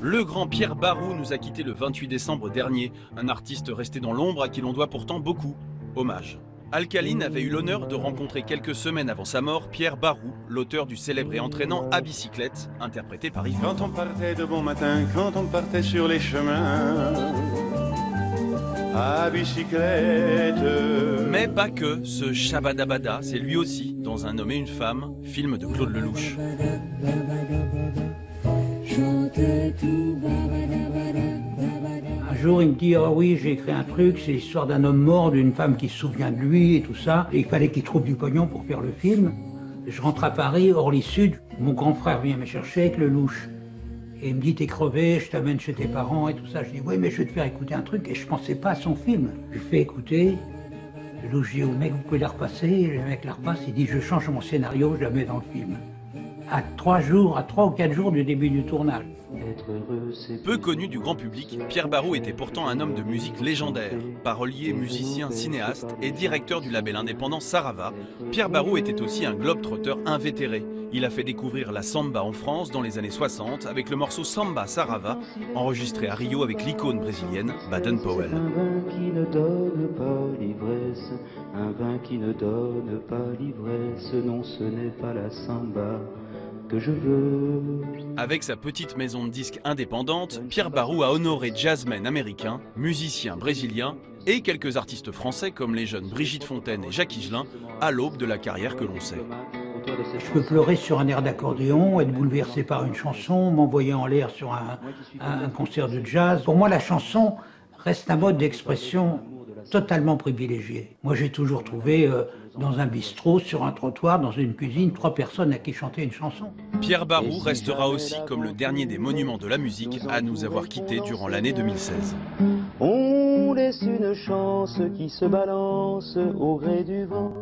Le grand Pierre Barou nous a quittés le 28 décembre dernier, un artiste resté dans l'ombre à qui l'on doit pourtant beaucoup. Hommage. Alcaline avait eu l'honneur de rencontrer quelques semaines avant sa mort Pierre Barou, l'auteur du célèbre et entraînant À bicyclette, interprété par Yves. Quand on partait de bon matin, quand on partait sur les chemins, à bicyclette. Mais pas que, ce Shabadabada, c'est lui aussi, dans Un homme et une femme, film de Claude Lelouch. Un jour, il me dit « Ah oui, j'ai écrit un truc, c'est l'histoire d'un homme mort, d'une femme qui se souvient de lui et tout ça. Et il fallait qu'il trouve du pognon pour faire le film. Je rentre à Paris, Orly-Sud. Mon grand frère vient me chercher avec Lelouch. Et il me dit « T'es crevé, je t'amène chez tes parents et tout ça. » Je dis « Oui, mais je vais te faire écouter un truc. » Et je pensais pas à son film. Je lui fais écouter. Lelouch dit « Oh mec, vous pouvez la repasser ?» Le mec la repasse, il dit « Je change mon scénario, je la mets dans le film. » À 3 ou 4 jours du début du tournage. Peu connu du grand public, Pierre Barou était pourtant un homme de musique légendaire. Parolier, musicien, cinéaste et directeur du label indépendant Sarava, Pierre Barou était aussi un globe-trotteur invétéré. Il a fait découvrir la samba en France dans les années 60 avec le morceau Samba Sarava, enregistré à Rio avec l'icône brésilienne Baden Powell. Un vin qui ne donne pas l'ivresse, un vin qui ne donne pas l'ivresse, non ce n'est pas la samba que je veux. Avec sa petite maison de disques indépendante, Pierre Barou a honoré jazzmen américains, musiciens brésiliens et quelques artistes français comme les jeunes Brigitte Fontaine et Jacques Higelin à l'aube de la carrière que l'on sait. Je peux pleurer sur un air d'accordéon, être bouleversé par une chanson, m'envoyer en l'air sur un concert de jazz. Pour moi, la chanson reste un mode d'expression totalement privilégié. Moi, j'ai toujours trouvé dans un bistrot, sur un trottoir, dans une cuisine, 3 personnes à qui chanter une chanson. Pierre Barou restera aussi comme le dernier des monuments de la musique à nous avoir quittés durant l'année 2016. On laisse une chance qui se balance au gré du vent.